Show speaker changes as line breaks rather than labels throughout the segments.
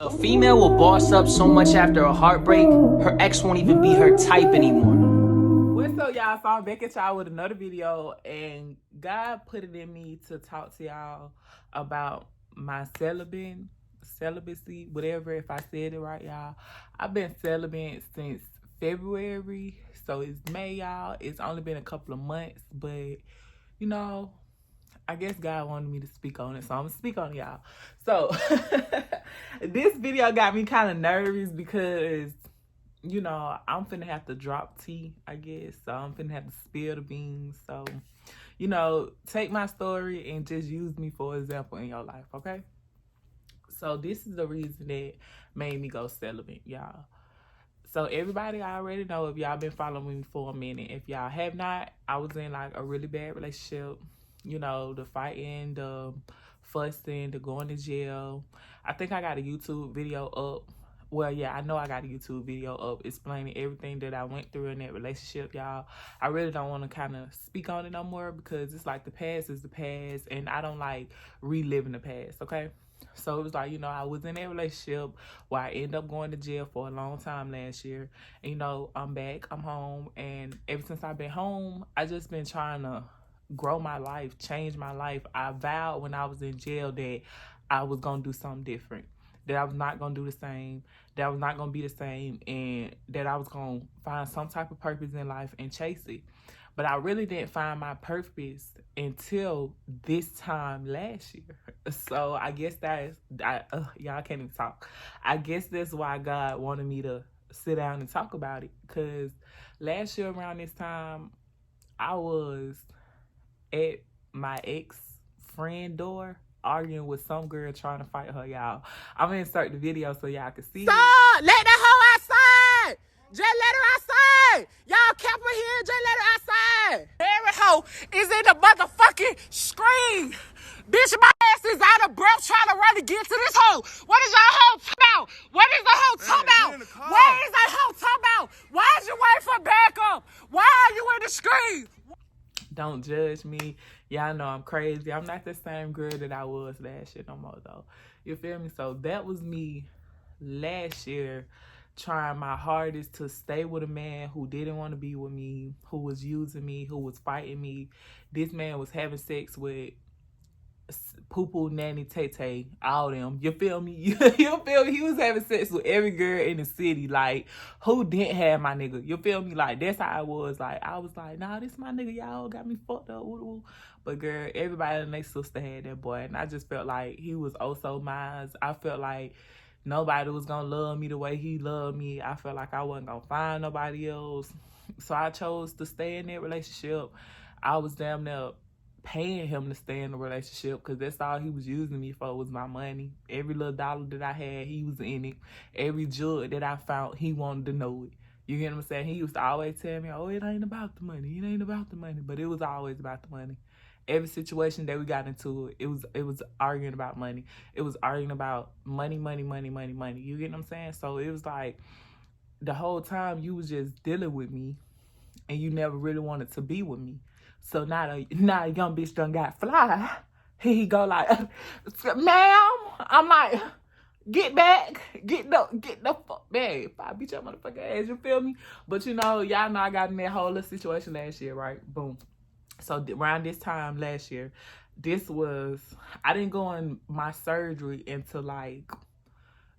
A female will boss up so much after a heartbreak, her ex won't even be her type anymore.
What's up, y'all? So I'm back at y'all with another video, and God put it in me to talk to y'all about my celibacy, whatever, if I said it right, y'all. I've been celibate since February, so it's May, y'all. It's only been a couple of months, but, you know, I guess God wanted me to speak on it, so I'm gonna speak on it, y'all. So this video got me kind of nervous because, you know, I'm finna have to drop tea, I guess. So I'm finna have to spill the beans. So, you know, take my story and just use me for example in your life, okay? So this is the reason that made me go celibate, y'all. So everybody already know, if y'all been following me for a minute. If y'all have not, I was in like a really bad relationship. You know, the fighting, the fussing, the going to jail. I think I got a YouTube video up. Well, yeah, I know I got a YouTube video up explaining everything that I went through in that relationship, y'all. I really don't want to kind of speak on it no more because it's like the past is the past, and I don't like reliving the past, okay? So it was like, you know, I was in that relationship where I ended up going to jail for a long time last year. And, you know, I'm back, I'm home, and ever since I've been home, I just been trying to grow my life, change my life. I vowed when I was in jail that I was going to do something different, that I was not going to do the same, that I was not going to be the same, and that I was going to find some type of purpose in life and chase it. But I really didn't find my purpose until this time last year. So I guess y'all can't even talk. I guess that's why God wanted me to sit down and talk about it. Because last year around this time, I was at my ex-friend door arguing with some girl trying to fight her, y'all. I'm gonna insert the video so y'all can see.
Stop! Let that hoe outside! Just let her outside! Y'all kept her here, just let her outside! Every hoe is in the motherfucking screen! Bitch, my ass is out of breath trying to run to get to this hoe! What is y'all hoe talking about? What is the hoe talking about? Where is that hoe talking about? Why is you waiting for backup? Why are you in the screen?
Don't judge me. Y'all know I'm crazy. I'm not the same girl that I was last year no more, though. You feel me? So that was me last year, trying my hardest to stay with a man who didn't want to be with me, who was using me, who was fighting me. This man was having sex with Poo-Poo, Nanny, Tay-Tay, all them. You feel me? You feel me? He was having sex with every girl in the city. Like, who didn't have my nigga? You feel me? Like, that's how I was. Like, I was like, nah, this my nigga. Y'all got me fucked up. Ooh. But girl, everybody and their sister had that boy. And I just felt like he was oh so mine. I felt like nobody was gonna love me the way he loved me. I felt like I wasn't gonna find nobody else. So I chose to stay in that relationship. I was damn near paying him to stay in the relationship because that's all he was using me for was my money. Every little dollar that I had, he was in it. Every jug that I found, he wanted to know it. You get what I'm saying? He used to always tell me, oh, it ain't about the money. It ain't about the money. But it was always about the money. Every situation that we got into, it was arguing about money. It was arguing about money. You get what I'm saying? So it was like the whole time you was just dealing with me and you never really wanted to be with me. So now a young bitch done got fly. He go like, ma'am. I'm like, get back. Get the fuck back. If I beat your motherfucking ass, you feel me? But you know, y'all know I got in that whole little situation last year, right? Boom. So around this time last year, I didn't go on my surgery until like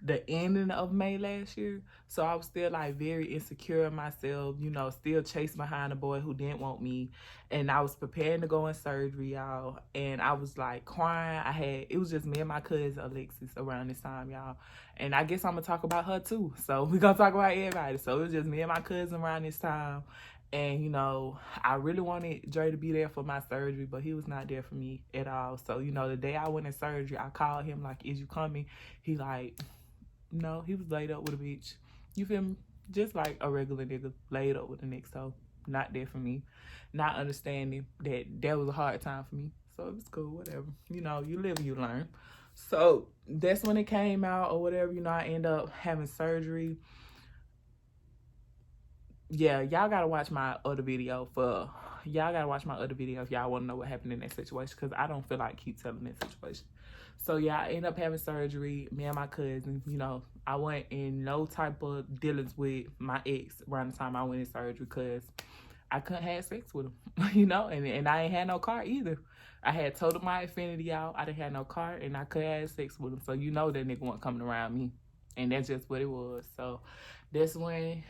the ending of May last year. So I was still like very insecure in myself, you know, still chasing behind a boy who didn't want me. And I was preparing to go in surgery, y'all. And I was like crying. It was just me and my cousin Alexis around this time, y'all. And I guess I'm gonna talk about her too. So we're gonna talk about everybody. So it was just me and my cousin around this time. And, you know, I really wanted Dre to be there for my surgery, but he was not there for me at all. So, you know, the day I went in surgery, I called him like, is you coming? He like, no, he was laid up with a bitch. You feel me? Just like a regular nigga laid up with a nigga. So not there for me. Not understanding that was a hard time for me. So it was cool, whatever. You know, you live and you learn. So that's when it came out or whatever. You know, I end up having surgery. Yeah, y'all gotta watch my other video for y'all gotta watch my other video if y'all want to know what happened in that situation, because I don't feel like keep telling that situation. So yeah, I ended up having surgery. Me and my cousin, you know, I went in no type of dealings with my ex around the time I went in surgery, because I couldn't have sex with him, you know, and I ain't had no car either. I had totaled my Infiniti out. I didn't have no car, and I couldn't have sex with him. So you know that nigga wasn't coming around me, and that's just what it was. So that's when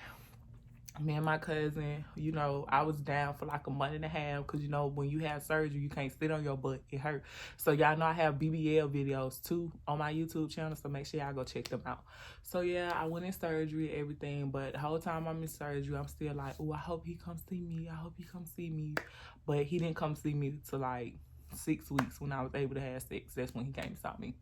me and my cousin, you know, I was down for like a month and a half, because, you know, when you have surgery, you can't sit on your butt. It hurt. So y'all know I have BBL videos too on my YouTube channel, so make sure y'all go check them out. So yeah, I went in surgery, everything, but the whole time I'm in surgery, I'm still like, oh, I hope he come see me. I hope he come see me. But he didn't come see me till like 6 weeks when I was able to have sex. That's when he came to saw me.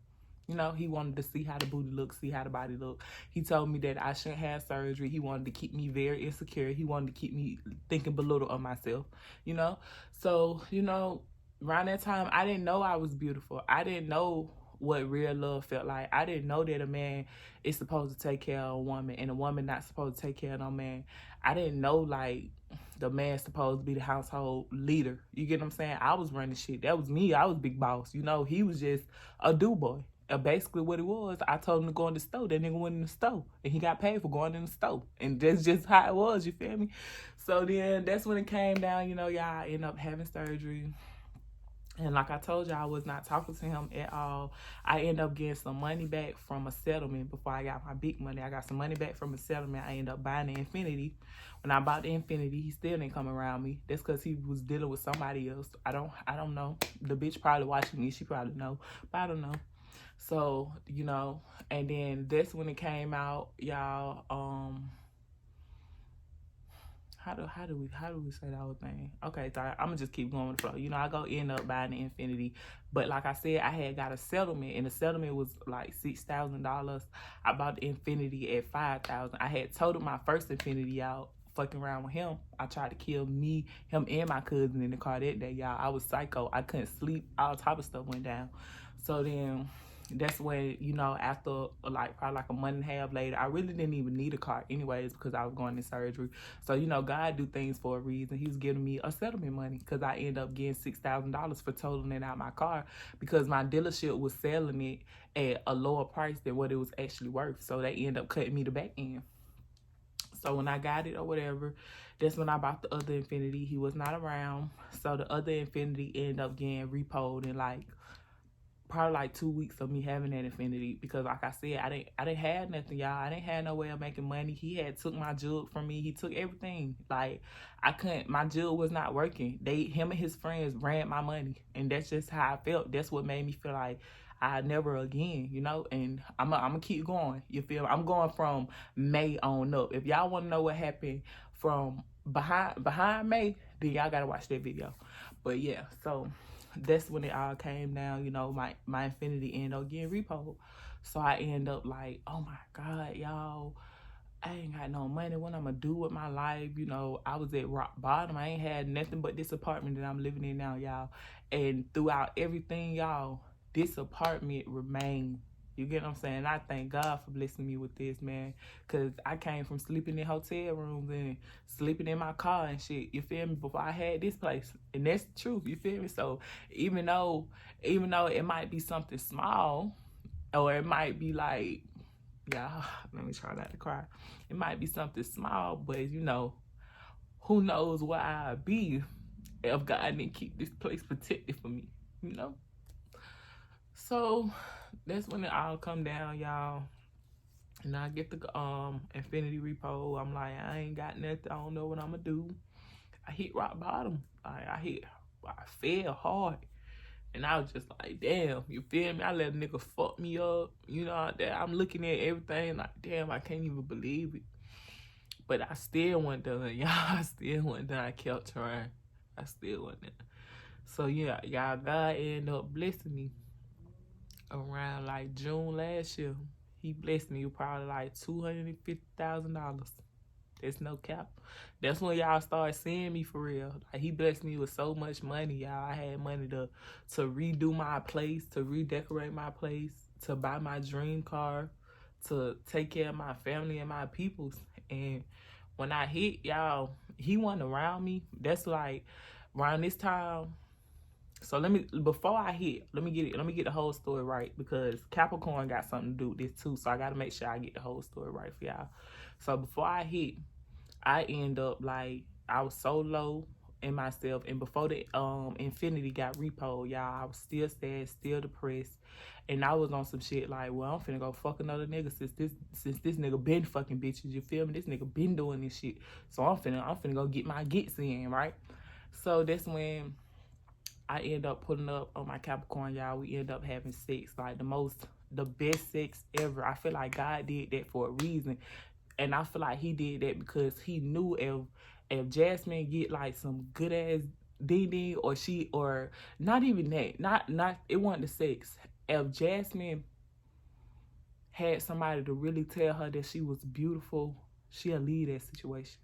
You know, he wanted to see how the booty looked, see how the body looked. He told me that I shouldn't have surgery. He wanted to keep me very insecure. He wanted to keep me thinking belittle of myself, you know? So, you know, around that time, I didn't know I was beautiful. I didn't know what real love felt like. I didn't know that a man is supposed to take care of a woman and a woman not supposed to take care of no man. I didn't know, like, the man's supposed to be the household leader. You get what I'm saying? I was running shit. That was me. I was big boss. You know, he was just a do-boy. Basically what it was, I told him to go in the store. That nigga went in the store, and he got paid for going in the store. And that's just how it was, you feel me? So then that's when it came down, you know, y'all, I ended up having surgery. And like I told you, I was not talking to him at all. I ended up getting some money back from a settlement before I got my big money. I got some money back from a settlement. I ended up buying the Infiniti. When I bought the Infiniti, he still didn't come around me. That's because he was dealing with somebody else. I don't know. The bitch probably watching me. She probably know, but I don't know. So, you know, and then that's when it came out, y'all. How do we say that whole thing? Okay, so I'm gonna just keep going with the flow. You know, I go end up buying the Infiniti, but like I said, I had got a settlement, and the settlement was like $6,000. I bought the Infiniti at $5,000. I had totaled my first Infiniti out, fucking around with him. I tried to kill me, him, and my cousin in the car that day, y'all. I was psycho. I couldn't sleep. All type of stuff went down. So then that's when, you know, after like probably like a month and a half later, I really didn't even need a car anyways, because I was going in surgery. So, you know, God do things for a reason. He was giving me a settlement money, because I ended up getting $6,000 for totaling out my car, because my dealership was selling it at a lower price than what it was actually worth. So they ended up cutting me the back end. So when I got it or whatever, that's when I bought the other Infiniti. He was not around. So the other Infiniti ended up getting repoed in like probably like 2 weeks of me having that Infiniti, because like I said, I didn't have nothing, y'all. I didn't have no way of making money. He had took my jug from me. He took everything. Like, I couldn't, my jug was not working. Him and his friends ran my money, and that's just how I felt. That's what made me feel like I never again, you know. And I'm gonna keep going. You feel me? I'm going from May on up. If y'all want to know what happened from behind May, then y'all gotta watch that video. But yeah, so that's when it all came down. You know, my Infiniti ended up getting repoed. So I end up like, oh my God, y'all, I ain't got no money. What I'm gonna do with my life? You know, I was at rock bottom. I ain't had nothing but this apartment that I'm living in now, y'all. And throughout everything, y'all, this apartment remained. You get what I'm saying? I thank God for blessing me with this, man. Because I came from sleeping in hotel rooms and sleeping in my car and shit. You feel me? Before I had this place. And that's the truth. You feel me? So even though it might be something small, or it might be like, yeah, let me try not to cry. It might be something small, but you know, who knows where I'd be if God didn't keep this place protected for me, you know? So that's when it all come down, y'all. And I get the Infiniti repo. I'm like, I ain't got nothing. I don't know what I'm gonna do. I hit rock bottom. I fell hard. And I was just like, damn, you feel me? I let a nigga fuck me up. You know, I'm looking at everything like, damn, I can't even believe it. But I still wasn't done, y'all. I still wasn't done. I kept trying. I still wasn't done. So yeah, y'all, God ended up blessing me around like June last year. He blessed me with probably like $250,000. There's no cap. That's when y'all started seeing me for real. Like, he blessed me with so much money, y'all. I had money to redo my place, to redecorate my place, to buy my dream car, to take care of my family and my peoples. And when I hit, y'all, he wasn't around me. That's like, around this time. So let me get the whole story right, because Capricorn got something to do with this too. So I gotta make sure I get the whole story right for y'all. So before I hit, I end up like, I was so low in myself, and before the Infinity got repoed, y'all, I was still sad, still depressed, and I was on some shit like, well, I'm finna go fuck another nigga since this nigga been fucking bitches, you feel me? This nigga been doing this shit, so I'm finna go get my gets in, right? So that's when I end up putting up on my Capricorn, y'all. We end up having sex, like the best sex ever. I feel like God did that for a reason. And I feel like he did that because he knew if Jasmine get like some good ass ding, or not even that, not it wasn't the sex. If Jasmine had somebody to really tell her that she was beautiful, she'll leave that situation.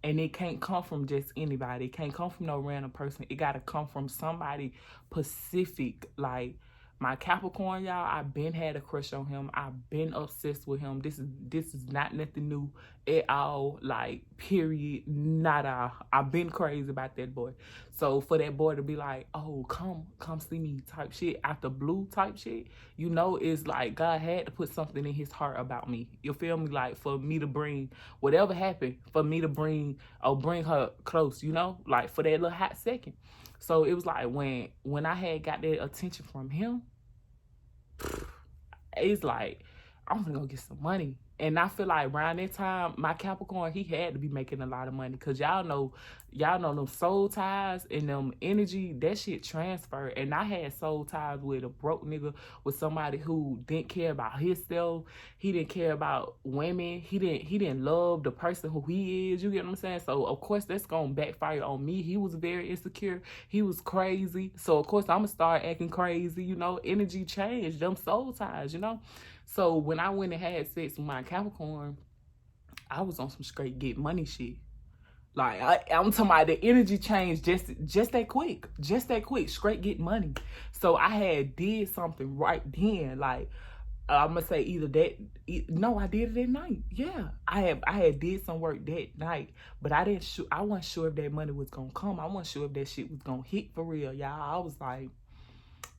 And it can't come from just anybody. It can't come from no random person. It gotta come from somebody specific. Like my Capricorn, y'all, I've been had a crush on him. I've been obsessed with him. This is not nothing new at all. Like, period, not all. I've been crazy about that boy. So for that boy to be like, oh, come see me type shit, out the blue type shit, you know, it's like God had to put something in his heart about me. You feel me? Like, for me to bring whatever happened, for me to bring her close, you know, like for that little hot second. So it was like when I had got that attention from him, it's like, I'm gonna go get some money. And I feel like around that time, my Capricorn, he had to be making a lot of money. Cause y'all know them soul ties and them energy, that shit transfer. And I had soul ties with a broke nigga, with somebody who didn't care about himself. He didn't care about women. He didn't love the person who he is. You get what I'm saying? So of course that's gonna backfire on me. He was very insecure. He was crazy. So of course I'm gonna start acting crazy, you know. Energy changed, them soul ties, you know. So when I went and had sex with my Capricorn, I was on some straight get money shit. Like, I'm talking about the energy change just that quick. Just that quick. Straight get money. So I had did something right then. Like, I'm going to say either that. No, I did it at night. Yeah. I had did some work that night. But I wasn't sure if that money was going to come. I wasn't sure if that shit was going to hit for real, y'all. I was like,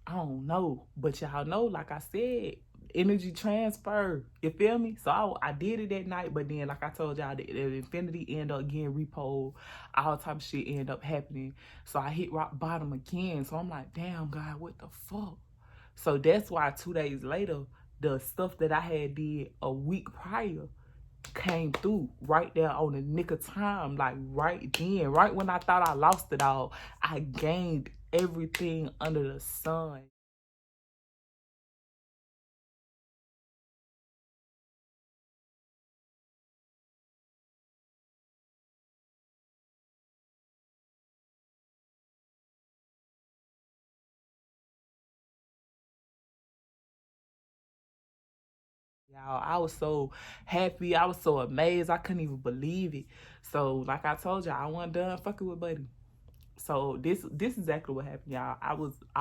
I don't know. But y'all know, like I said, energy transfer, you feel me? So I did it that night, but then like I told y'all, the Infinity ended up getting repoed, all type of shit ended up happening. So I hit rock bottom again. So I'm like, damn, God, what the fuck? So that's why 2 days later, the stuff that I had did a week prior came through right there on the nick of time. Like right then, right when I thought I lost it all, I gained everything under the sun. Y'all, I was so happy. I was so amazed. I couldn't even believe it. So, like I told y'all, I wasn't done fucking with Buddy. So this is exactly what happened, y'all. I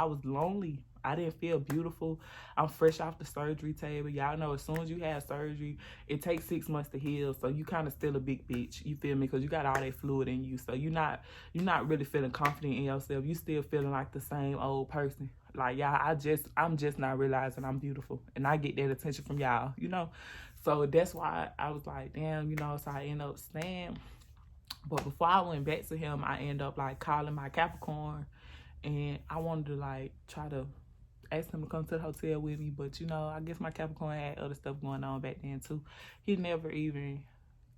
was lonely. I didn't feel beautiful. I'm fresh off the surgery table. Y'all know as soon as you have surgery, it takes 6 months to heal. So you kind of still a big bitch. You feel me? Because you got all that fluid in you. So you're not really feeling confident in yourself. You still feeling like the same old person. Like y'all, I'm just not realizing I'm beautiful, and I get that attention from y'all, you know. So that's why I was like, damn, you know. So I end up staying. But before I went back to him, I end up like calling my Capricorn, and I wanted to like try to ask him to come to the hotel with me. But you know, I guess my Capricorn had other stuff going on back then too. He never even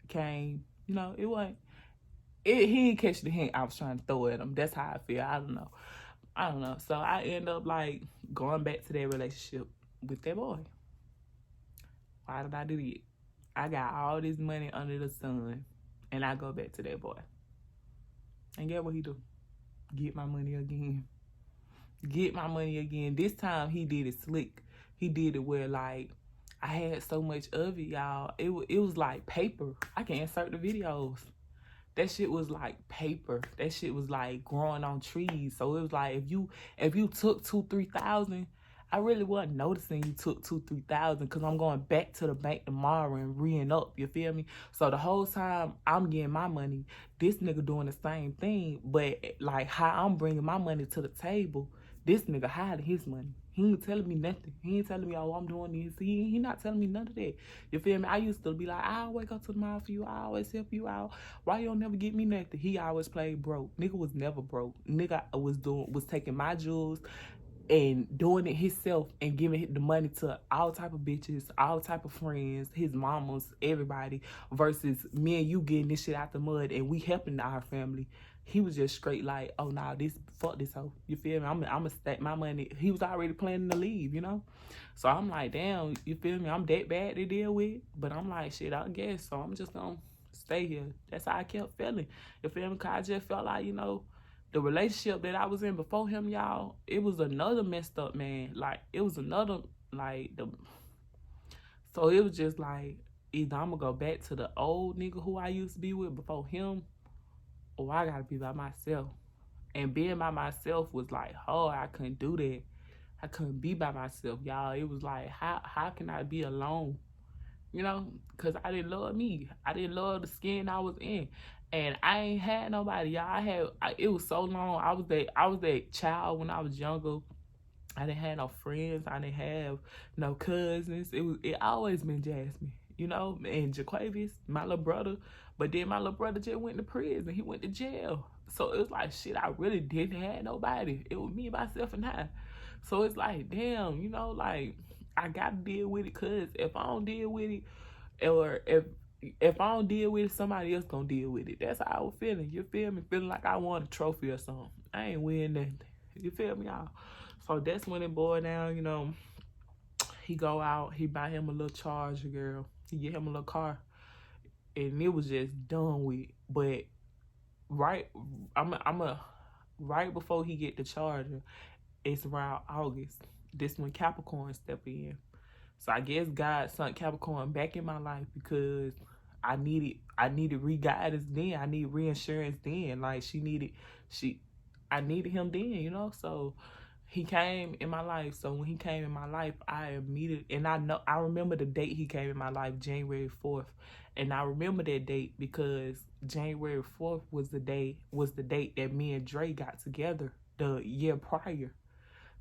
came. You know, he didn't catch the hint I was trying to throw at him. That's how I feel. I don't know. So I end up like going back to that relationship with that boy. Why did I do it? I got all this money under the sun, and I go back to that boy. And get what he do? Get my money again. Get my money again. This time he did it slick. He did it where like I had so much of it, y'all. It was like paper. I can insert the videos. That shit was like paper. That shit was like growing on trees. So it was like if you took 2,000-3,000 I really wasn't noticing you took 2,000-3,000 because I'm going back to the bank tomorrow and re-ing up. You feel me? So the whole time I'm getting my money, this nigga doing the same thing. But like how I'm bringing my money to the table, this nigga hiding his money. He ain't telling me nothing. He ain't telling me, oh, I'm doing this. He not telling me none of that. You feel me? I used to be like, I'll wake up to the mall for you. I always help you out. Why you don't never get me nothing? He always played broke. Nigga was never broke. Nigga was taking my jewels and doing it himself and giving the money to all type of bitches, all type of friends, his mamas, everybody, versus me and you getting this shit out the mud and we helping our family. He was just straight like, oh nah, fuck this hoe. You feel me? I'ma stack my money. He was already planning to leave, you know? So I'm like, damn, you feel me? I'm that bad to deal with. But I'm like, shit, I guess. So I'm just gonna stay here. That's how I kept feeling. You feel me? Cause I just felt like, you know, the relationship that I was in before him, y'all, it was another messed up man. Like, it was another, so it was just like, either I'm gonna go back to the old nigga who I used to be with before him, or I gotta be by myself. And being by myself was like, oh, I couldn't do that. I couldn't be by myself, y'all. It was like, how can I be alone? You know, because I didn't love me. I didn't love the skin I was in. And I ain't had nobody, y'all. It was so long. I was that child when I was younger. I didn't have no friends. I didn't have no cousins. It always been Jasmine, you know, and Jaquavius, my little brother. But then my little brother just went to prison. He went to jail. So it was like, shit, I really didn't have nobody. It was me, myself, and I. So it's like, damn, you know, like, I got to deal with it, because if I don't deal with it, or if I don't deal with it, somebody else gonna deal with it. That's how I was feeling. You feel me? Feeling like I won a trophy or something. I ain't winning nothing. You feel me, y'all? So that's when it boiled down, you know. He go out, he buy him a little Charger, girl. He get him a little car. And it was just done with. But right before he get the Charger, it's around August. This when Capricorn step in. So I guess God sent Capricorn back in my life because I needed re-guidance then. I need reinsurance then. Like I needed him then, you know? So he came in my life. So when he came in my life, I remember the date he came in my life, January 4th. And I remember that date because January 4th was the date that me and Dre got together the year prior.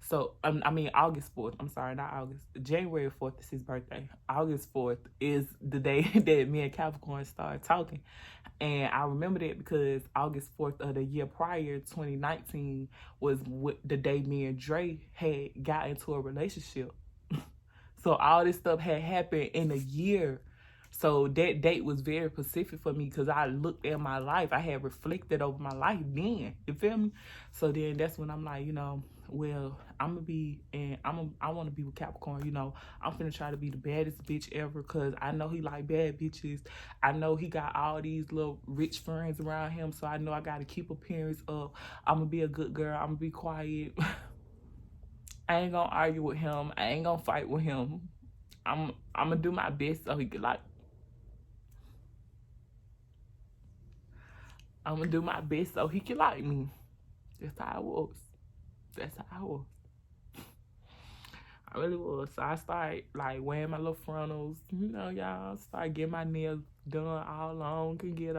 So, August 4th. I'm sorry, not August. January 4th is his birthday. August 4th is the day that me and Capricorn started talking. And I remember that because August 4th of the year prior, 2019, was the day me and Dre had got into a relationship. So all this stuff had happened in a year. So that date was very specific for me because I looked at my life. I had reflected over my life then. You feel me? So then that's when I'm like, you know, well, I want to be with Capricorn, you know. I'm finna try to be the baddest bitch ever because I know he like bad bitches. I know he got all these little rich friends around him, so I know I got to keep appearance up. I'm going to be a good girl. I'm going to be quiet. I ain't going to argue with him. I ain't going to fight with him. I'm going to do my best so he could like... I'm going to do my best so he can like me. That's how I was. I really was. So I started like wearing my little frontals. You know, y'all. Start getting my nails done all long and get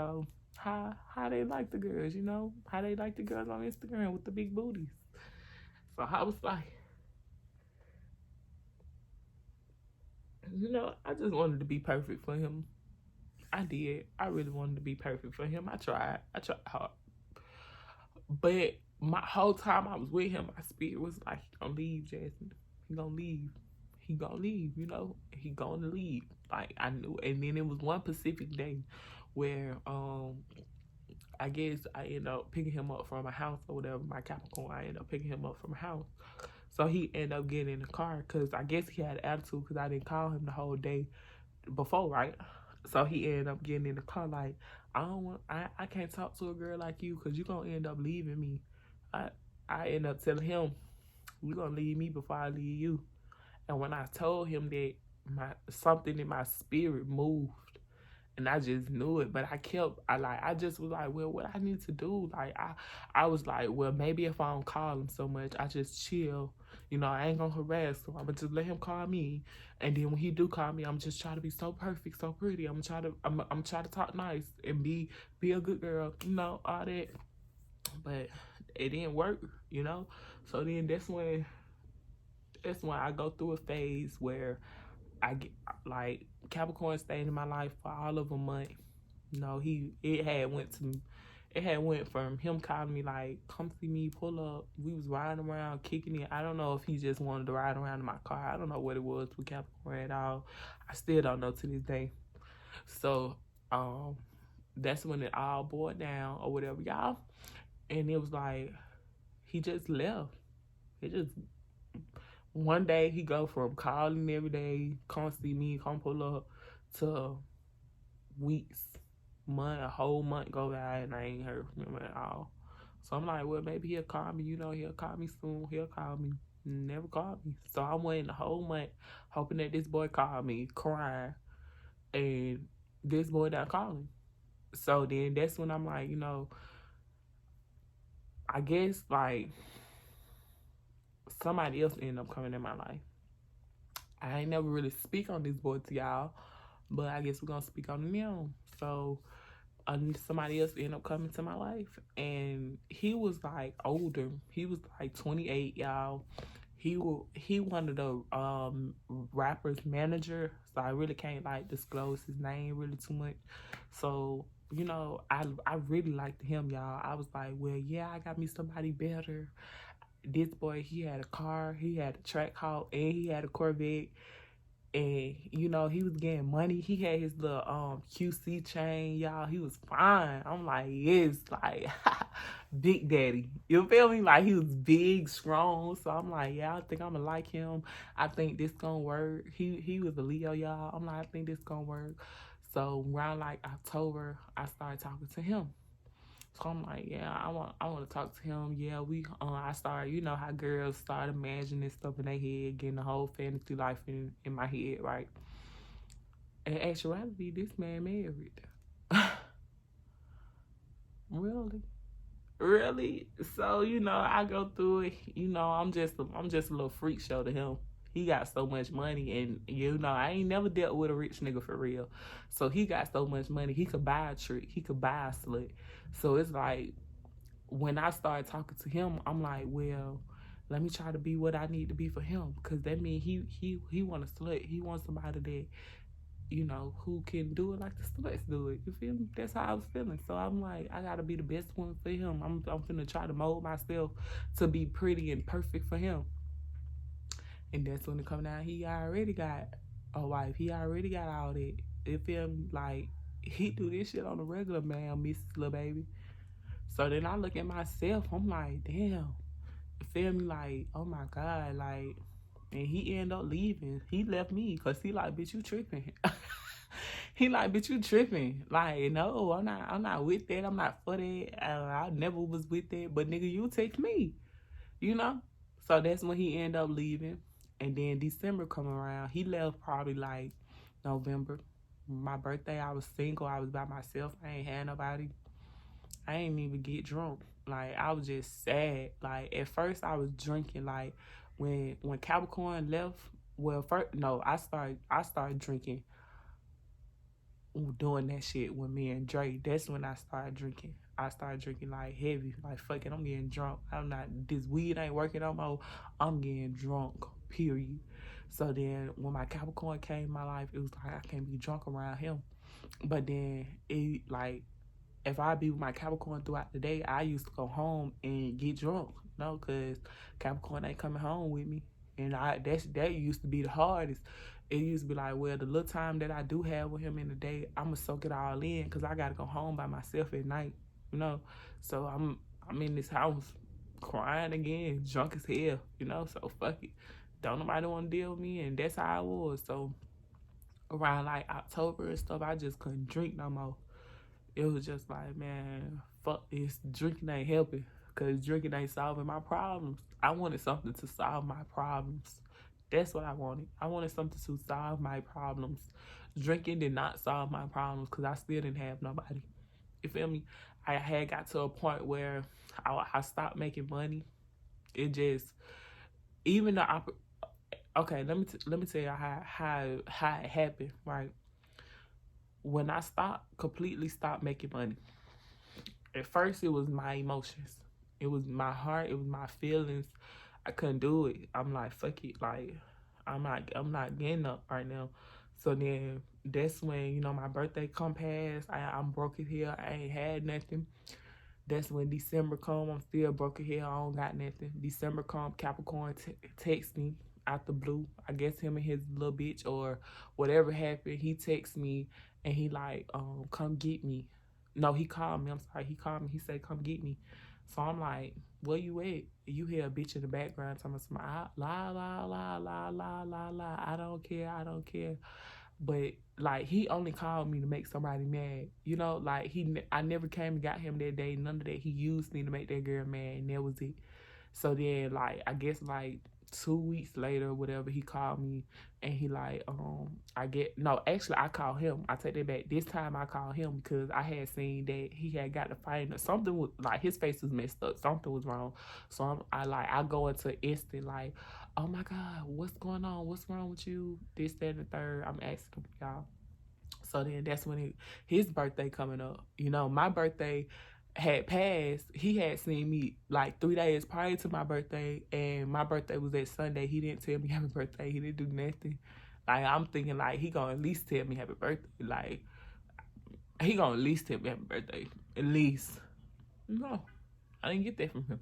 how they like the girls, you know? How they like the girls on Instagram with the big booties. So I was like, you know, I just wanted to be perfect for him. I did. I really wanted to be perfect for him. I tried hard. But my whole time I was with him, my spirit was like, he gonna leave, Jasmine. He gonna leave, you know? He gonna leave. Like, I knew. And then it was one Pacific day where, I guess I ended up picking him up from a house or whatever. My Capricorn, I ended up picking him up from a house. So he ended up getting in the car because I guess he had attitude because I didn't call him the whole day before, right? So he ended up getting in the car like, I can't talk to a girl like you because you're going to end up leaving me. I ended up telling him, you're going to leave me before I leave you. And when I told him that, something in my spirit moved. And I just knew it. But I just was like, well, what I need to do? Like, I was like, well, maybe if I don't call him so much, I just chill. You know, I ain't gonna harass him. I'm gonna just let him call me. And then when he do call me, I'm just try to be so perfect, so pretty. I'm try to talk nice and be a good girl, you know, all that. But it didn't work, you know. So then that's when I go through a phase where I get like Capricorn stayed in my life for all of a month. You know, it had went from him calling me like, come see me, pull up. We was riding around, kicking it. I don't know if he just wanted to ride around in my car. I don't know what it was with Capricorn at all. I still don't know to this day. So that's when it all boiled down or whatever, y'all. And it was like, he just left. It just, one day he go from calling every day, come see me, come pull up, to weeks, a whole month go by and I ain't heard from him at all. So I'm like, well, maybe he'll call me. You know, he'll call me soon. He'll call me. Never called me. So I waiting the whole month hoping that this boy called me, crying, and this boy not calling. So then that's when I'm like, you know, I guess like somebody else ended up coming in my life. I ain't never really speak on this boy to y'all, but I guess we're gonna speak on him now. So somebody else ended up coming to my life, and he was like older. He was like 28, y'all. He one of the rappers' manager, so I really can't like disclose his name really too much. So you know, I really liked him, y'all. I was like, well, yeah, I got me somebody better. This boy, he had a car, he had a Trackhawk, and he had a Corvette. And, you know, he was getting money. He had his little QC chain, y'all. He was fine. I'm like, yes, like, Big Daddy. You feel me? Like, he was big, strong. So I'm like, yeah, I think I'm going to like him. I think this going to work. He was a Leo, y'all. I'm like, I think this going to work. So around, like, October, I started talking to him. So I'm like, yeah, I want to talk to him. Yeah, I started, you know how girls start imagining stuff in their head, getting the whole fantasy life in my head, right? In actuality, this man married. Really? So, you know, I go through it. You know, I'm just a little freak show to him. He got so much money, and you know, I ain't never dealt with a rich nigga for real. So he got so much money, he could buy a trick, he could buy a slut. So it's like, when I started talking to him, I'm like, well, let me try to be what I need to be for him, because that means he want a slut. He wants somebody that, you know, who can do it like the sluts do it. You feel me? That's how I was feeling. So I'm like, I gotta be the best one for him. I'm finna try to mold myself to be pretty and perfect for him. And that's when it come down, he already got a wife. He already got all that. You feel me? Like, he do this shit on the regular, man, Miss Lil Baby. So then I look at myself, I'm like, damn. You feel me? Like, oh my God, like, and he ended up leaving. He left me because he like, bitch, you tripping. He like, bitch, you tripping. Like, no, I'm not with that. I'm not for that. I never was with that. But nigga, you text me, you know? So that's when he ended up leaving. And then December come around. He left probably like November. My birthday, I was single. I was by myself. I ain't had nobody. I ain't even get drunk. Like, I was just sad. Like, at first I was drinking. Like, when Capricorn left, well, first, no, I started drinking, doing that shit with me and Dre. That's when I started drinking. I started drinking like heavy. Like, fuck it, I'm getting drunk. This weed ain't working no more. I'm getting drunk, period. So then when my Capricorn came in my life, it was like, I can't be drunk around him. But then it, like, if I be with my Capricorn throughout the day, I used to go home and get drunk, you know, because Capricorn ain't coming home with me. And that used to be the hardest. It used to be like, well, the little time that I do have with him in the day, I'm going to soak it all in because I got to go home by myself at night, you know. So I'm in this house crying again, drunk as hell, you know. So fuck it. Don't nobody want to deal with me, and that's how I was. So around like October and stuff, I just couldn't drink no more. It was just like, man, fuck this. Drinking ain't helping because drinking ain't solving my problems. I wanted something to solve my problems. That's what I wanted. I wanted something to solve my problems. Drinking did not solve my problems because I still didn't have nobody. You feel me? I had got to a point where I stopped making money. It just, even the okay, let me tell you how it happened. Right, when I completely stopped making money. At first, it was my emotions. It was my heart. It was my feelings. I couldn't do it. I'm like, fuck it. Like, I'm not getting up right now. So then that's when, my birthday come past. I'm broke as hell. I ain't had nothing. That's when December come. I'm still broke as hell. I don't got nothing. December come. Capricorn text me out the blue. I guess him and his little bitch or whatever happened. He texts me and he like, come get me. No, he called me. I'm sorry. He called me. He said, come get me. So I'm like, where you at? You hear a bitch in the background telling me, la, la, la, la, la, la, la. I don't care. I don't care. But like he only called me to make somebody mad, Like I never came and got him that day. None of that. He used me to make that girl mad, and that was it. So then, like I guess like 2 weeks later, or whatever, he called me and he like, actually I called him. I take that back. This time I called him because I had seen that he had got to fighting. Something was like his face was messed up. Something was wrong. So I go into instant like, oh my God, what's going on? What's wrong with you? This, that, and the third. I'm asking him, y'all. So then that's when his birthday coming up. My birthday had passed. He had seen me like 3 days prior to my birthday, and my birthday was that Sunday. He didn't tell me happy birthday. He didn't do nothing. Like I'm thinking like he gonna at least tell me happy birthday. Like he gonna at least tell me happy birthday. At least. No, I didn't get that from him.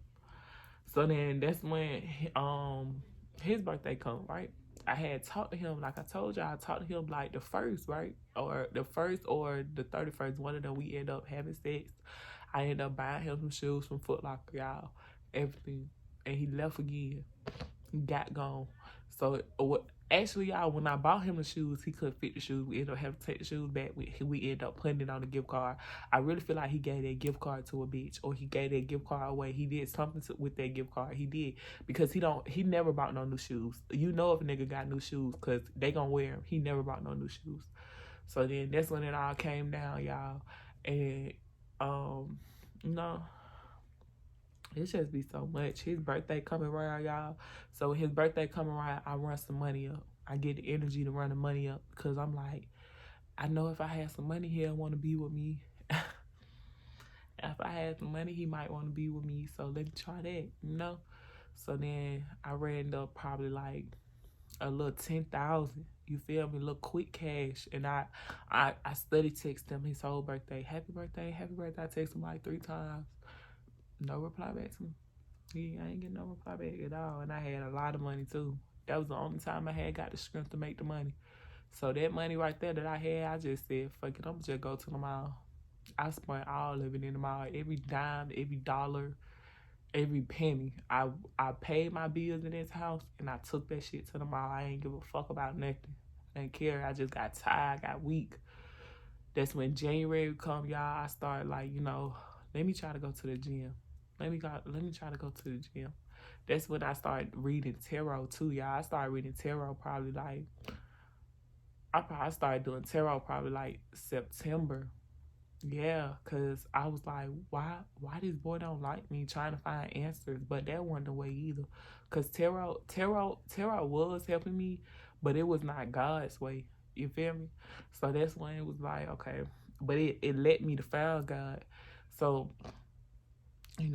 So then that's when his birthday come, right? I had talked to him, like I told y'all, I talked to him like the first, right? Or the first or the 31st, one of them, we end up having sex. I ended up buying him some shoes from Foot Locker, y'all, everything. And he left again. He got gone. So actually, y'all, when I bought him the shoes, he couldn't fit the shoes. We ended up having to take the shoes back. We ended up putting it on the gift card. I really feel like he gave that gift card to a bitch, or he gave that gift card away. He did something with that gift card. He did, because he never bought no new shoes. You know if a nigga got new shoes, because they gonna wear them. He never bought no new shoes. So then that's when it all came down, y'all. And it just be so much. His birthday coming around, y'all. So when his birthday coming around, I run some money up. I get the energy to run the money up, because I'm like, I know if I had some money, he'll want to be with me. If I had some money, he might want to be with me. So let me try that, So then I ran up probably like a little 10,000. You feel me? A little quick cash. And I study text him his whole birthday. Happy birthday, happy birthday. I text him like 3 times. No reply back to me. I ain't getting no reply back at all. And I had a lot of money too. That was the only time I had got the strength to make the money. So that money right there that I had, I just said, fuck it, I'm just go to the mall. I spent all of it in the mall. Every dime, every dollar, every penny. I paid my bills in this house, and I took that shit to the mall. I ain't give a fuck about nothing. I didn't care. I just got tired, got weak. That's when January would come, y'all. I started like, let me try to go to the gym. Let me try to go to the gym. That's when I started reading tarot too, y'all. I started reading tarot probably like, I started doing tarot probably like September. Yeah, because I was like, why this boy don't like me, trying to find answers? But that wasn't the way either. Because tarot was helping me, but it was not God's way. You feel me? So that's when it was like, okay. But it led me to find God. So,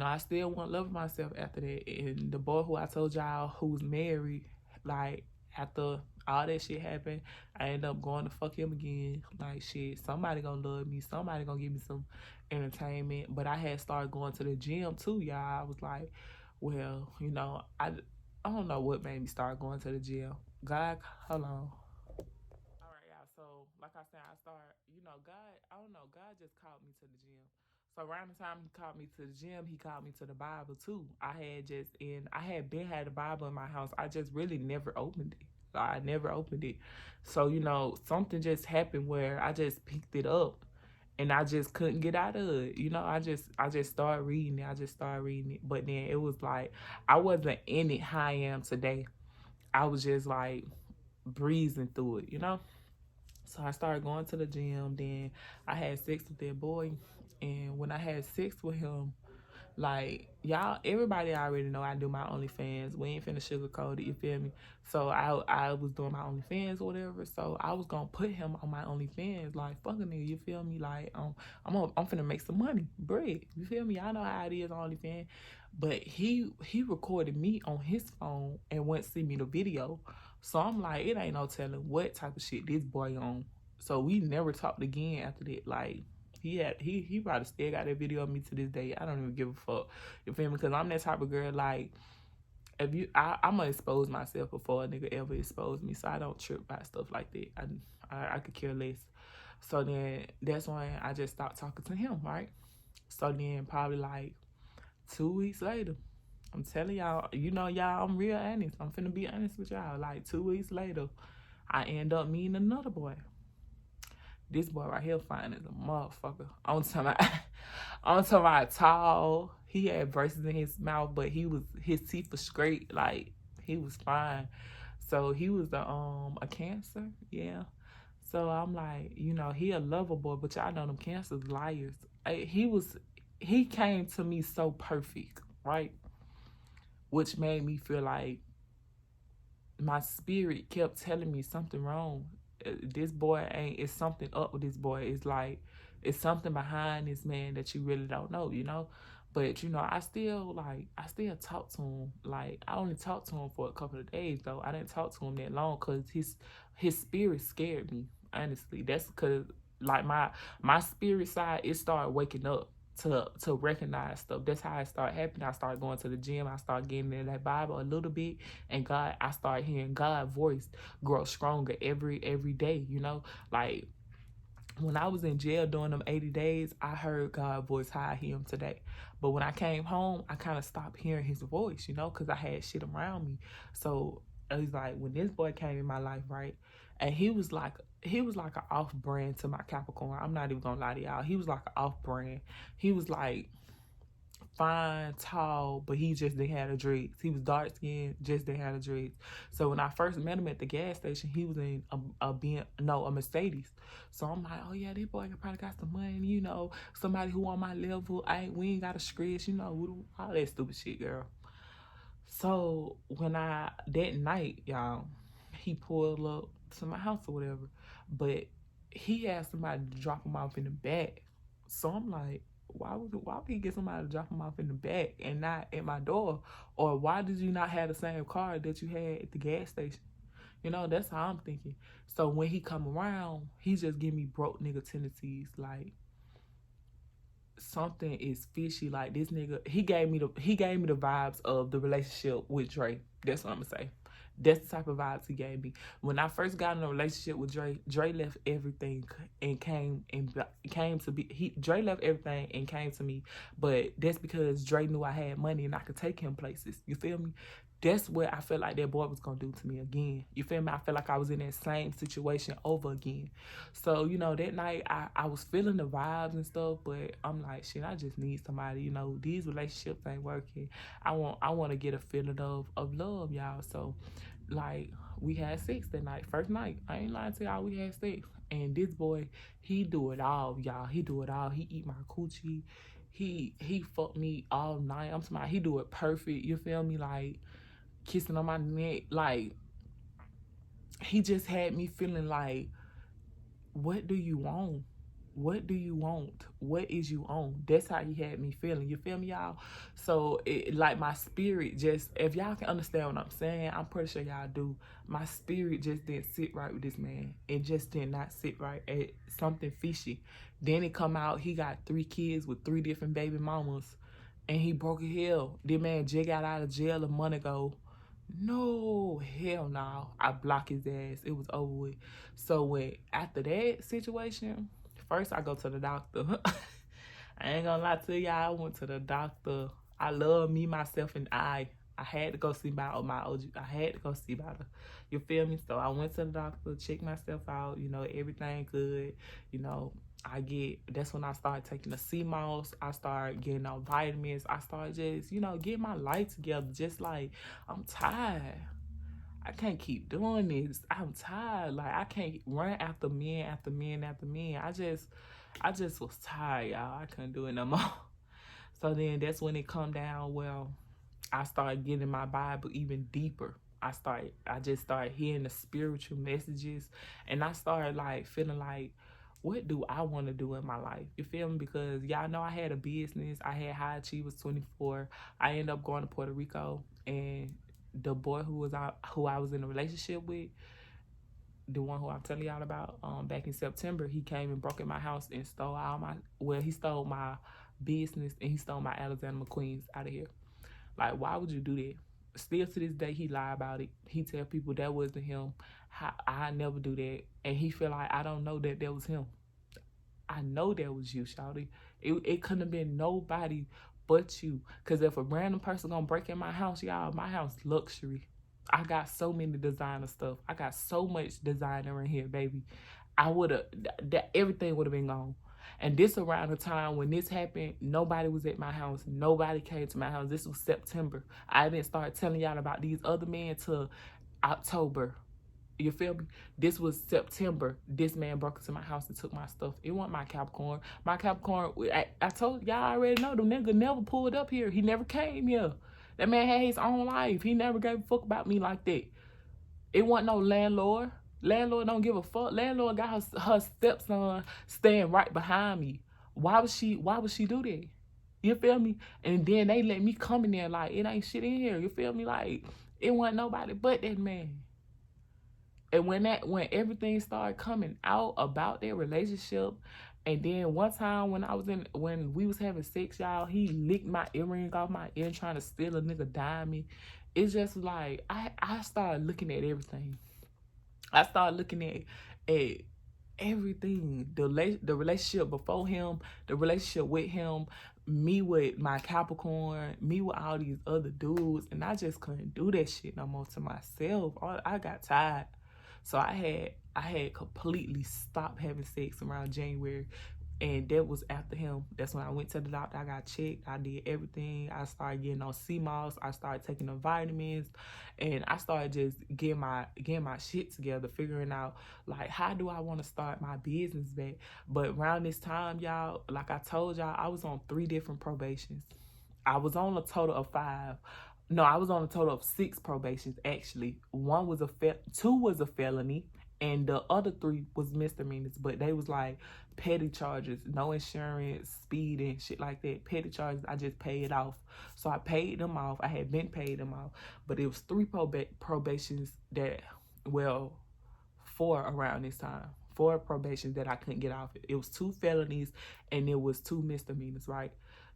I still want to love myself after that. And the boy who I told y'all who's married, like, after all that shit happened, I ended up going to fuck him again. Like, shit, somebody gonna love me. Somebody gonna give me some entertainment. But I had started going to the gym too, y'all. I was like, well, I don't know what made me start going to the gym. God, hold on. All right, y'all. So, like I said, I started, God just called me to the gym. So around the time he called me to the gym, he called me to the Bible too. I had been had the Bible in my house. I just really never opened it. I never opened it. So, something just happened where I just picked it up and I just couldn't get out of it. I just started reading it. I just started reading it. But then it was like I wasn't in it how I am today. I was just like breezing through it, So I started going to the gym. Then I had sex with that boy. And when I had sex with him, Like, y'all, everybody already know I do my OnlyFans. We ain't finna sugarcoat it, you feel me? So I was doing my OnlyFans or whatever. So I was gonna put him on my OnlyFans. Like, fuck a nigga, you feel me? Like, I'm finna make some money, bread. You feel me? I know how it is on OnlyFans. But he recorded me on his phone and went to see me the video. So I'm like, it ain't no telling what type of shit this boy on. So we never talked again after that. Like, he probably still got that video of me to this day. I don't even give a fuck. You feel me? Because I'm that type of girl, like, if I'm gonna expose myself before a nigga ever expose me, so I don't trip about stuff like that. I could care less. So then that's when I just stopped talking to him, right? So then probably like 2 weeks later, I'm telling y'all, you know, y'all, I'm real honest. I'm finna be honest with y'all. Like 2 weeks later, I end up meeting another boy. This boy right here fine as a motherfucker. I'm talking about tall. He had braces in his mouth, but his teeth was straight. Like, he was fine. So he was a Cancer, yeah. So I'm like, you know, he a lover boy, but y'all know them Cancers liars. He came to me so perfect, right? Which made me feel like my spirit kept telling me something wrong. This boy it's something up with this boy. It's like, it's something behind this man that you really don't know, you know? But, you know, I still talk to him. Like, I only talked to him for a couple of days, though. I didn't talk to him that long because his spirit scared me, honestly. That's because, like, my spirit side, it started waking up to recognize stuff. That's how it started happening. I started going to the gym. I started getting in that Bible a little bit, and I started hearing God's voice grow stronger every day, you know? Like, when I was in jail during them 80 days, I heard God's voice how I hear him today. But when I came home, I kind of stopped hearing his voice, you know, because I had shit around me. So it was like, when this boy came in my life, right? And he was like an off-brand to my Capricorn. I'm not even gonna lie to y'all. He was like an off-brand. He was like fine, tall, but he just didn't have the dreads. He was dark skinned, just didn't have the dreads. So when I first met him at the gas station, he was in a Mercedes. So I'm like, oh yeah, this boy probably got some money, you know, somebody who on my level. We ain't got a scratch, you know, all that stupid shit, girl. So that night, y'all, he pulled up to my house or whatever, but he had somebody to drop him off in the back. So I'm like, why would he get somebody to drop him off in the back and not at my door? Or why did you not have the same car that you had at the gas station? You know, that's how I'm thinking. So when he come around, he just give me broke nigga tendencies. Like, something is fishy. Like, this nigga, he gave me the vibes of the relationship with Dre. That's what I'm gonna say. That's the type of vibes he gave me. When I first got in a relationship with Dre left everything and came to be. Dre left everything and came to me, but that's because Dre knew I had money and I could take him places. You feel me? That's what I felt like that boy was gonna do to me again. You feel me? I felt like I was in that same situation over again. So, you know, that night I was feeling the vibes and stuff, but I'm like, shit, I just need somebody. You know, these relationships ain't working. I want to get a feeling of love, y'all. So, like, we had sex that night. First night, I ain't lying to y'all, we had sex. And this boy, he do it all, y'all. He do it all. He eat my coochie. He fucked me all night. I'm talking about, he do it perfect. You feel me? Like, kissing on my neck. Like, he just had me feeling like, what do you want? What do you want? What is you on? That's how he had me feeling. You feel me, y'all? So, like, my spirit just, if y'all can understand what I'm saying, I'm pretty sure y'all do. My spirit just didn't sit right with this man. It just did not sit right. Something fishy. Then it come out, he got 3 kids with 3 different baby mamas. And he broke his hell. This man just got out of jail a month ago. No, hell no. I blocked his ass. It was over with. So after that situation, first I go to the doctor. I ain't gonna lie to y'all, I went to the doctor. I love me, myself, and I had to go see my OG. I had to go see about her. You feel me? So I went to the doctor, checked myself out, you know, everything good. You know, that's when I started taking the sea moss. I started getting on vitamins. I started just, you know, getting my life together. Just like, I'm tired. I can't keep doing this. I'm tired. Like, I can't run after men, after men, after men. I just was tired, y'all. I couldn't do it no more. So then that's when it come down. Well, I started getting my Bible even deeper. I just started hearing the spiritual messages, and I started like feeling like, what do I want to do in my life? You feel me? Because y'all know I had a business. I had High Achievers 24. I ended up going to Puerto Rico, and the boy who I was in a relationship with, the one who I'm telling y'all about, back in September, he came and broke in my house and stole he stole my business, and he stole my Alexander McQueen's out of here. Like, why would you do that? Still to this day, he lie about it. He tell people that wasn't him. I never do that. And he feel like I don't know that was him. I know that was you, shawty. It couldn't have been nobody but you. Because if a random person gonna break in my house, y'all, my house luxury. I got so many designer stuff. I got so much designer in here, baby. I would have, everything would have been gone. And this around the time when this happened, nobody was at my house. Nobody came to my house. This was September. I didn't start telling y'all about these other men till October. You feel me? This was September. This man broke into my house and took my stuff. It wasn't my Capricorn. My Capricorn, I told y'all already know, the nigga never pulled up here. He never came here. That man had his own life. He never gave a fuck about me like that. It wasn't no landlord. Landlord don't give a fuck. Landlord got her stepson staying right behind me. Why would she do that? You feel me? And then they let me come in there like it ain't shit in here. You feel me? Like it wasn't nobody but that man. And when everything started coming out about their relationship, and then one time when we was having sex, y'all, he licked my earring off my ear trying to steal a nigga diamond. It's just like I started looking at everything. I started looking at everything. The relationship before him, the relationship with him, me with my Capricorn, me with all these other dudes, and I just couldn't do that shit no more to myself. I got tired. So I had completely stopped having sex around January, and that was after him. That's when I went to the doctor. I got checked. I did everything. I started getting on CMOS. I started taking the vitamins, and I started just getting my shit together, figuring out like how do I want to start my business back. But around this time, y'all, like I told y'all, I was on 3 different probations. I was on a total of 5. No, I was on a total of 6 probations, actually. 2 was a felony, and the other 3 was misdemeanors, but they was like petty charges, no insurance, speeding, shit like that. Petty charges, I just paid off. So I paid them off. I had been paid them off, but it was 3 probations that, well, 4 around this time. 4 probations that I couldn't get off. It was 2 felonies, and it was 2 misdemeanors, right?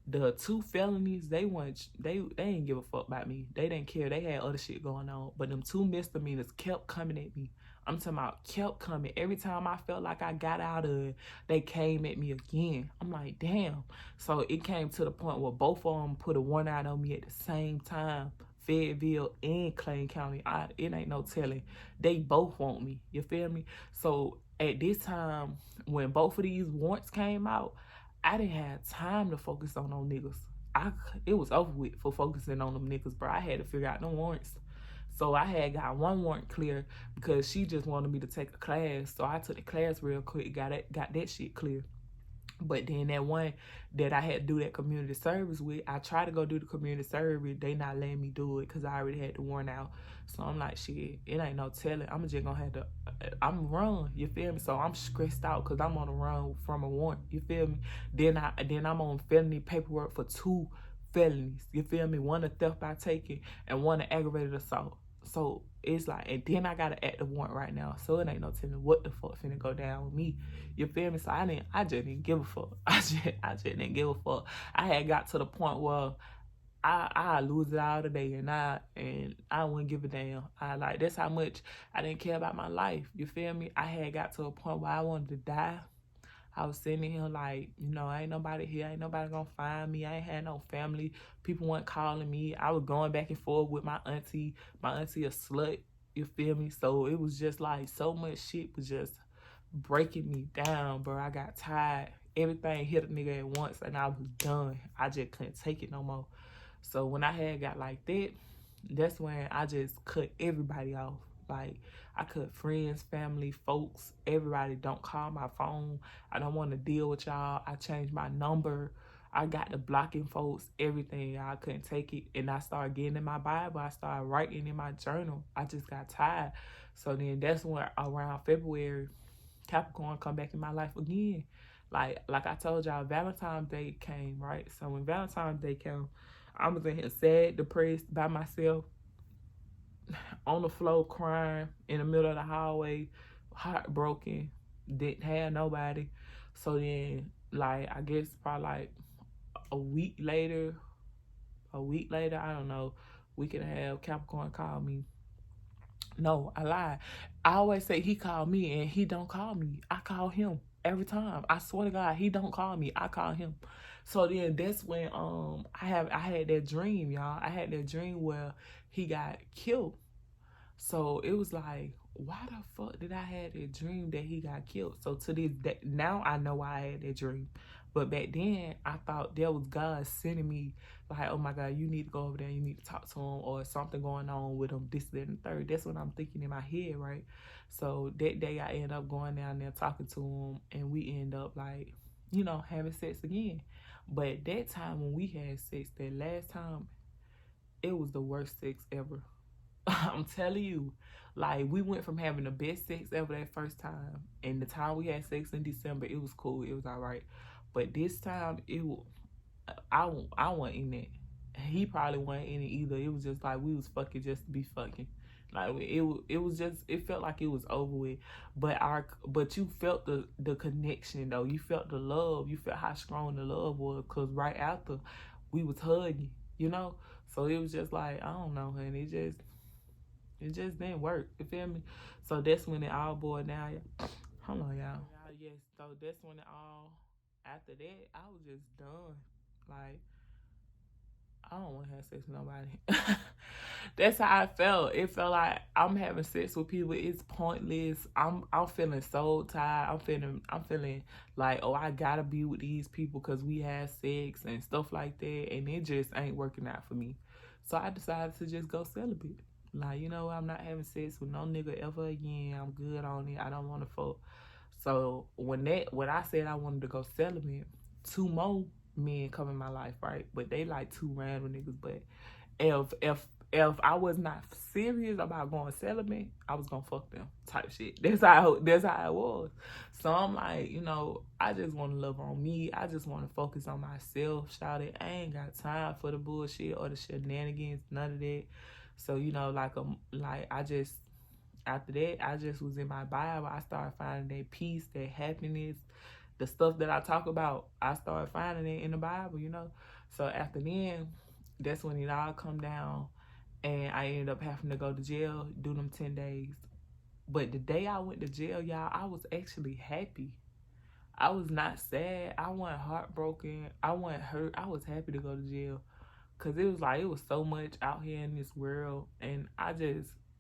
The 2 felonies, they didn't give a fuck about me. They didn't care. They had other shit going on. But them 2 misdemeanors kept coming at me. I'm talking about kept coming. Every time I felt like I got out of it, they came at me again. I'm like, damn. So it came to the point where both of them put a warrant out on me at the same time. Fayetteville and Clayton County. It ain't no telling. They both want me. You feel me? So at this time, when both of these warrants came out, I didn't have time to focus on them niggas. It was over with for focusing on them niggas, bro. I had to figure out them warrants. So I had got 1 warrant clear because she just wanted me to take a class. So I took the class real quick, got that shit clear. But then that one that I had to do that community service with, I tried to go do the community service. They not letting me do it because I already had the warrant out. So I'm like, shit, it ain't no telling. I'm just gonna have to, I'm run, you feel me? So I'm stressed out because I'm on a run from a warrant, you feel me? Then I'm on felony paperwork for 2 felonies, you feel me? 1 a theft by taking and 1 a aggravated assault. So it's like, and then I got an active warrant right now. So it ain't no telling what the fuck finna go down with me. You feel me? So I just didn't give a fuck. I just didn't give a fuck. I had got to the point where I lose it all today, and I wouldn't give a damn. That's how much I didn't care about my life. You feel me? I had got to a point where I wanted to die. I was sitting here like, ain't nobody here. Ain't nobody gonna find me. I ain't had no family. People weren't calling me. I was going back and forth with my auntie. My auntie a slut. You feel me? So it was just like so much shit was just breaking me down, bro. I got tired. Everything hit a nigga at once, and I was done. I just couldn't take it no more. So when I had got like that, that's when I just cut everybody off. Like, I cut friends, family, folks, everybody. Don't call my phone. I don't want to deal with y'all. I changed my number. I got to blocking folks, everything. I couldn't take it. And I started getting in my Bible. I started writing in my journal. I just got tired. So then that's when around February, Capricorn come back in my life again. Like I told y'all, Valentine's Day came, right? So when Valentine's Day came, I was in here sad, depressed, by myself, on the floor crying in the middle of the hallway, heartbroken, didn't have nobody. So then, like, I guess probably like a week later, I don't know, week and a half, Capricorn called me. No, I lied. I always say he called me and he don't call me. I call him every time. I swear to God, he don't call me. I call him. So then that's when I had that dream, y'all. I had that dream where he got killed. So it was like, why the fuck did I have that dream that he got killed? So to this day, now I know why I had that dream. But back then, I thought that was God sending me, like, oh my God, you need to go over there, you need to talk to him, or something going on with him, this, that, and the third. That's what I'm thinking in my head, right? So that day, I ended up going down there, talking to him, and we end up, like, you know, having sex again. But that time when we had sex, that last time, it was the worst sex ever. I'm telling you, like, we went from having the best sex ever that first time, and the time we had sex in December, it was cool, it was all right. But this time, I wasn't in it. He probably wasn't in it either. It was just like we was fucking just to be fucking. Like it was just, it felt like it was over with. But you felt the connection though. You felt the love. You felt how strong the love was, cause right after we was hugging, you know. So it was just like, I don't know, honey. It just didn't work. You feel me? So that's when it all boiled down. Hold on, y'all. Yes. So that's when it all. After that, I was just done. Like, I don't want to have sex with nobody. That's how I felt. It felt like I'm having sex with people. It's pointless. I'm feeling so tired. I'm feeling like, oh, I gotta be with these people because we had sex and stuff like that, and it just ain't working out for me. So I decided to just go celibate. Like, you know, I'm not having sex with no nigga ever again. I'm good on it. I don't want to fuck. So when I said I wanted to go celibate, 2 more men come in my life, right? But they like 2 random niggas. But if I was not serious about going celibate, I was gonna fuck them type shit. That's how it was. So I'm like, you know, I just want to love on me. I just want to focus on myself. Shout it. I ain't got time for the bullshit or the shenanigans, none of that. So, you know, after that, I just was in my Bible. I started finding that peace, that happiness, the stuff that I talk about. I started finding it in the Bible, you know. So after then, that's when it all come down, and I ended up having to go to jail, do them 10 days. But the day I went to jail, y'all, I was actually happy. I was not sad. I wasn't heartbroken. I wasn't hurt. I was happy to go to jail. Because it was like, it was so much out here in this world, and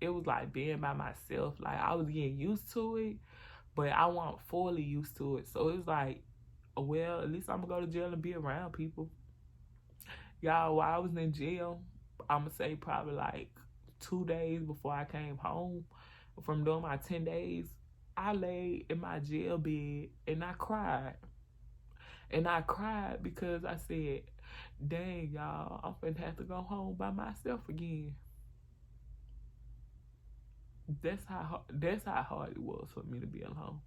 it was like being by myself. Like, I was getting used to it, but I wasn't fully used to it. So it was like, well, at least I'm going to go to jail and be around people. Y'all, while I was in jail, I'm going to say probably like 2 days before I came home from doing my 10 days, I laid in my jail bed and I cried. And I cried because I said, dang, y'all, I'm finna have to go home by myself again. That's how hard it was for me to be alone.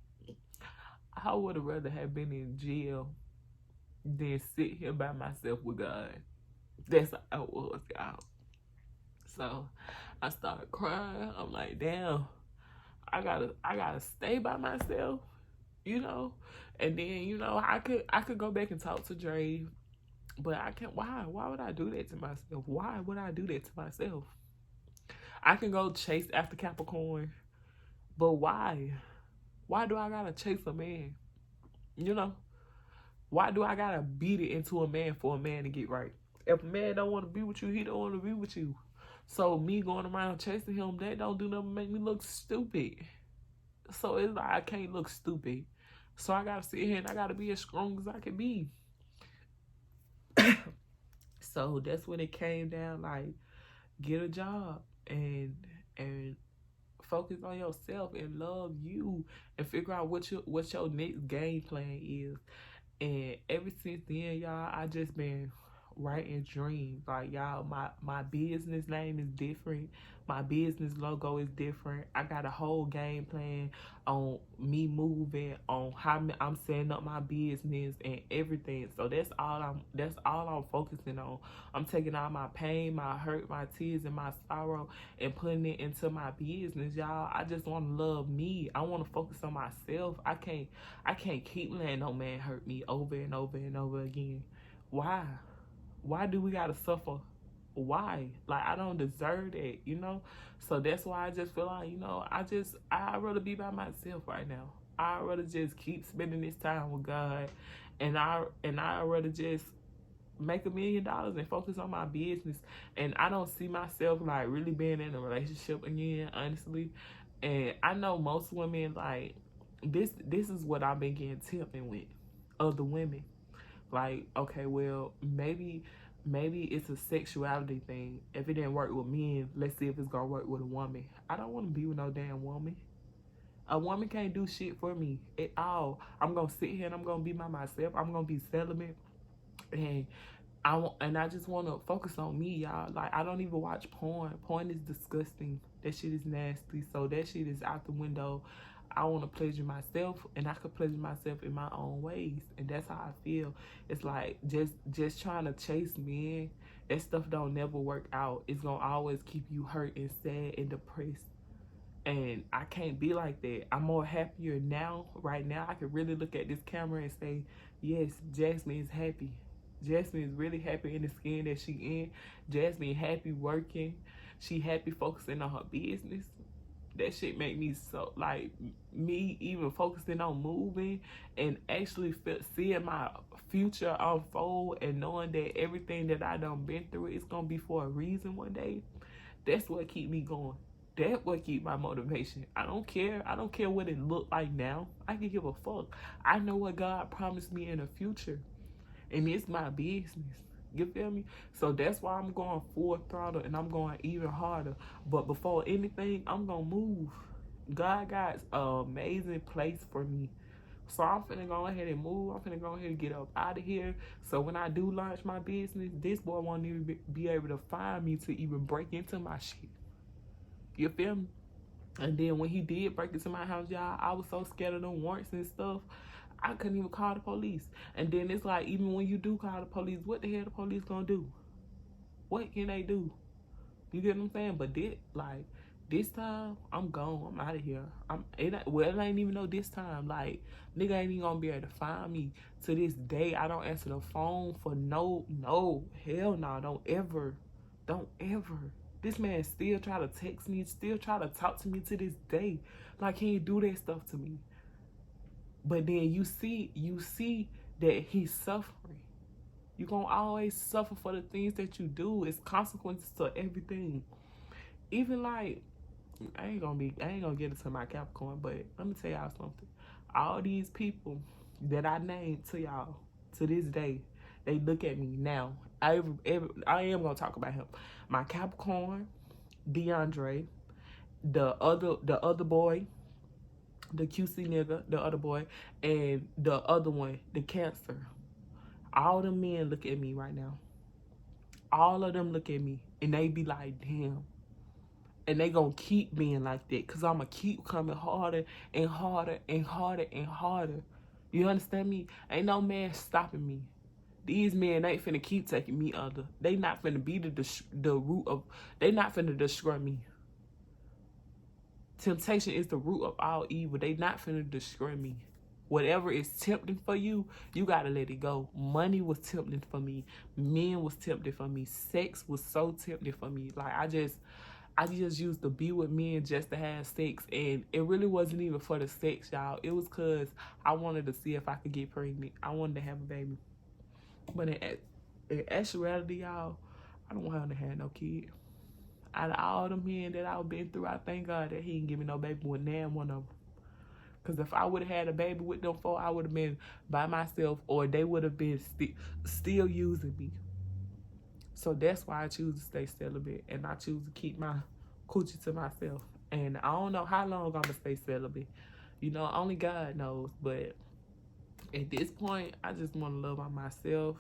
I would have rather have been in jail than sit here by myself with God. That's how it was, y'all. So I started crying. I'm like, damn, I gotta stay by myself, you know. And then, you know, I could go back and talk to Dre, but I can't. Why would I do that to myself? Why would I do that to myself? I can go chase after Capricorn, but why? Why do I gotta chase a man? You know? Why do I gotta beat it into a man for a man to get right? If a man don't want to be with you, he don't want to be with you. So me going around chasing him, that don't do nothing but make me look stupid. So it's like I can't look stupid. So I gotta sit here and I gotta be as strong as I can be. So that's when it came down, like, get a job and focus on yourself and love you and figure out what your next game plan is. And ever since then, y'all, I just been writing dreams. Like, y'all, my business name is different. My business logo is different. I got a whole game plan on me moving, on how I'm setting up my business and everything. So that's all I'm focusing on. I'm taking all my pain, my hurt, my tears, and my sorrow and putting it into my business, y'all. I just want to love me. I want to focus on myself. I can't keep letting no man hurt me over and over and over again. Why? Why do we gotta suffer? Why? Like, I don't deserve that, you know? So that's why I just feel like, you know, I'd rather be by myself right now. I'd rather just keep spending this time with God, and I'd rather just make $1 million and focus on my business. And I don't see myself like really being in a relationship again, honestly. And I know most women, like, this is what I've been getting tempted with other women. Like, okay, well, maybe it's a sexuality thing. If it didn't work with men, let's see if it's gonna work with a woman. I don't want to be with no damn woman. A woman can't do shit for me at all. I'm gonna sit here and I'm gonna be by myself. I'm gonna be celibate, and I just want to focus on me, y'all. Like, I don't even watch porn. Porn is disgusting. That shit is nasty. So that shit is out the window. I want to pleasure myself, and I can pleasure myself in my own ways, and that's how I feel. It's like just trying to chase men. That stuff don't never work out. It's gonna always keep you hurt and sad and depressed. And I can't be like that. I'm more happier now. Right now, I can really look at this camera and say, yes, Jasmine is happy. Jasmine is really happy in the skin that she in. Jasmine happy working. She happy focusing on her business. That shit make me so, like, me even focusing on moving and actually seeing my future unfold and knowing that everything that I done been through is gonna be for a reason one day. That's what keep me going. That's what keep my motivation. I don't care what it look like now. I can give a fuck. I know what God promised me in the future, and it's my business. You feel me? So that's why I'm going full throttle and I'm going even harder. But before anything, I'm gonna move. God got an amazing place for me. So I'm finna go ahead and move. I'm finna go ahead and get up out of here. So when I do launch my business, this boy won't even be able to find me to even break into my shit. You feel me? And then when he did break into my house, y'all, I was so scared of them warrants and stuff. I couldn't even call the police. And then it's like, even when you do call the police, what the hell the police gonna do? What can they do? You get what I'm saying? But this time, I'm gone. I'm out of here. It ain't even no this time. Like, nigga ain't even gonna be able to find me. To this day, I don't answer the phone for no, hell no, don't ever. This man still try to text me, still try to talk to me to this day. Like, he ain't do that stuff to me. But then you see that he's suffering. You're gonna always suffer for the things that you do. It's consequences to everything. Even like, I ain't gonna get into my Capricorn, but let me tell y'all something. All these people that I named to y'all to this day, they look at me now. I am gonna talk about him. My Capricorn, DeAndre, the other boy, the QC nigga, the other boy, and the other one, the Cancer. All the men look at me right now. All of them look at me, and they be like, damn. And they gonna keep being like that, because I'm gonna keep coming harder and harder and harder and harder. You understand me? Ain't no man stopping me. These men ain't finna keep taking me under. They not finna be the root of, they not finna destroy me. Temptation is the root of all evil. They not finna destroy me. Whatever is tempting for you, you gotta let it go. Money was tempting for me. Men was tempting for me. Sex was so tempting for me. Like, I just used to be with men just to have sex, and it really wasn't even for the sex, y'all. It was because I wanted to see if I could get pregnant. I wanted to have a baby. But in actuality, y'all, I don't want to have no kid. Out of all the men that I've been through, I thank God that he didn't give me no baby with damn one of them. Because if I would have had a baby with them four, I would have been by myself, or they would have been still using me. So that's why I choose to stay celibate, and I choose to keep my coochie to myself. And I don't know how long I'm going to stay celibate. You know, only God knows, but at this point, I just want to love on myself.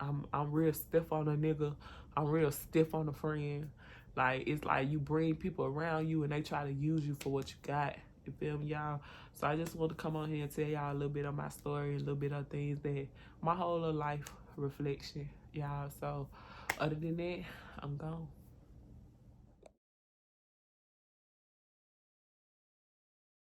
I'm real stiff on a nigga. I'm real stiff on a friend. Like, it's like you bring people around you and they try to use you for what you got. You feel me, y'all? So I just want to come on here and tell y'all a little bit of my story, a little bit of things that my whole life reflection, y'all. So other than that, I'm gone.